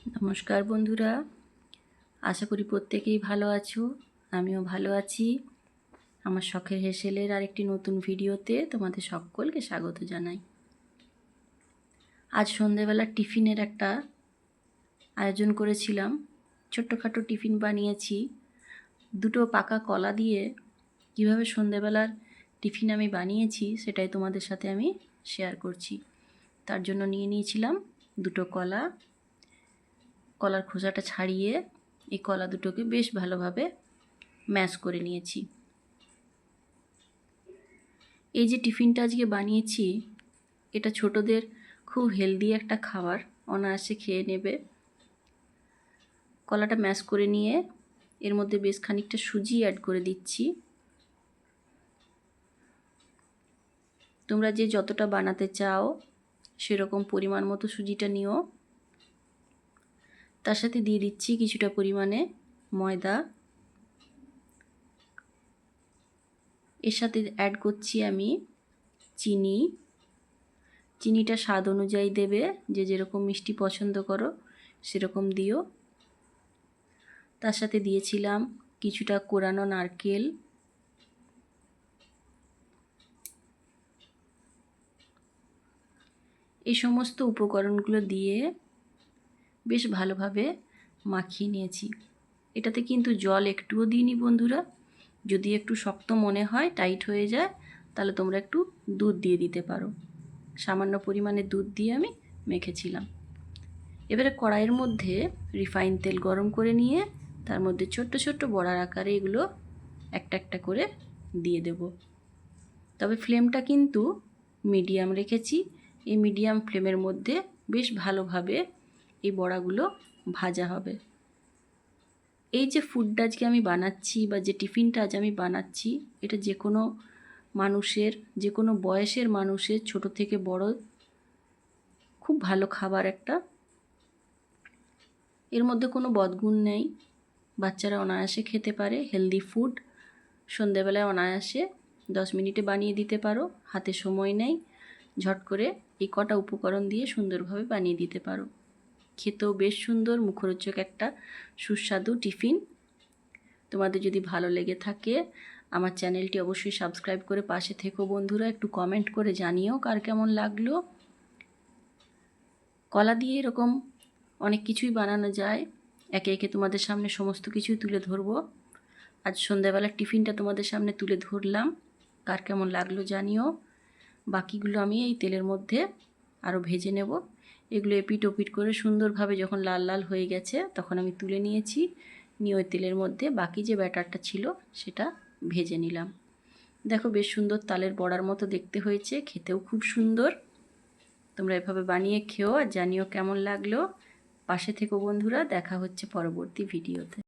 নমস্কার বন্ধুরা, আশা করি প্রত্যেকেই ভালো আছো। আমিও ভালো আছি। আমার শখের হেসেলের আরেকটি নতুন ভিডিওতে তোমাদের সকলকে স্বাগত জানাই। আজ সন্ধেবেলা টিফিনের একটা আয়োজন করেছিলাম। ছোট্টখাটো টিফিন বানিয়েছি। দুটো পাকা কলা দিয়ে কিভাবে সন্ধেবেলার টিফিন আমি বানিয়েছি সেটাই তোমাদের সাথে আমি শেয়ার করছি। তার জন্য নিয়ে নিয়েছিলাম দুটো কলা। কলার খোসাটা ছাড়িয়ে এই কলা দুটোকে বেশ ভালোভাবে ম্যাশ করে নিয়েছি। এই যে টিফিনটা আজকে বানিয়েছি, এটা ছোটদের খুব হেলদি একটা খাবার, অনায়াসে খেয়ে নেবে। কলাটা ম্যাশ করে নিয়ে এর মধ্যে বেশ খানিকটা সুজি অ্যাড করে দিচ্ছি। তোমরা যে যতটা বানাতে চাও সেরকম পরিমাণ মতো সুজিটা নিও। তার সাথে দিয়ে দিচ্ছি কিছুটা পরিমাণে ময়দা। এর সাথে অ্যাড করছি আমি চিনি। চিনিটা স্বাদ অনুযায়ী দেবে, যে যেরকম মিষ্টি পছন্দ করো সেরকম দিও। তার সাথে দিয়েছিলাম কিছুটা কোরানো নারকেল। এই সমস্ত উপকরণগুলো দিয়ে বেশ ভালোভাবে মাখিয়ে নিয়েছি। এটাতে কিন্তু জল একটুও দিইনি বন্ধুরা। যদি একটু শক্ত মনে হয়, টাইট হয়ে যায়, তাহলে তোমরা একটু দুধ দিয়ে দিতে পারো। সামান্য পরিমাণে দুধ দিয়ে আমি মেখেছিলাম। এবারে কড়াইয়ের মধ্যে রিফাইন তেল গরম করে নিয়ে তার মধ্যে ছোট্ট ছোট্ট বড়ার আকারে এগুলো একটা একটা করে দিয়ে দেব। তবে ফ্লেমটা কিন্তু মিডিয়াম রেখেছি। এই মিডিয়াম ফ্লেমের মধ্যে বেশ ভালোভাবে এই বড়াগুলো ভাজা হবে। এই যে ফুডটা আজকে আমি বানাচ্ছি বা যে টিফিনটা আজ আমি বানাচ্ছি, এটা যে কোনো মানুষের, যে কোনো বয়সের মানুষের, ছোট থেকে বড়, খুব ভালো খাবার একটা। এর মধ্যে কোনো বদগুণ নেই, বাচ্চারা অনায়াসে খেতে পারে। হেলদি ফুড, সন্ধেবেলায় অনায়াসে 10 মিনিটে বানিয়ে দিতে পারো। হাতে সময় নেই, ঝট করে এই কটা উপকরণ দিয়ে সুন্দরভাবে বানিয়ে দিতে পারো। খেতেও বেশ সুন্দর, মুখরোচক একটা সুস্বাদু টিফিন। তোমাদের যদি ভালো লেগে থাকে আমার চ্যানেলটি অবশ্যই সাবস্ক্রাইব করে পাশে থেকো বন্ধুরা। একটু কমেন্ট করে জানিও কার কেমন লাগলো। কলা দিয়ে এরকম অনেক কিছুই বানানো যায়। একে একে তোমাদের সামনে সমস্ত কিছুই তুলে ধরবো। আজ সন্ধ্যাবেলার টিফিনটা তোমাদের সামনে তুলে ধরলাম, কার কেমন লাগলো জানিও। বাকিগুলো আমি এই তেলের মধ্যে আরও ভেজে নেব। এগুলো এপিট ওপিট করে সুন্দরভাবে যখন লাল লাল হয়ে গেছে তখন আমি তুলে নিয়েছি। নিয়ে ওই তেলের মধ্যে বাকি যে ব্যাটারটা ছিল সেটা ভেজে নিলাম। দেখো বেশ সুন্দর তালের বড়ার মতো দেখতে হয়েছে, খেতেও খুব সুন্দর। তোমরা এভাবে বানিয়ে খেও আর জানিও কেমন লাগলো। পাশে থেকো বন্ধুরা, দেখা হচ্ছে পরবর্তী ভিডিওতে।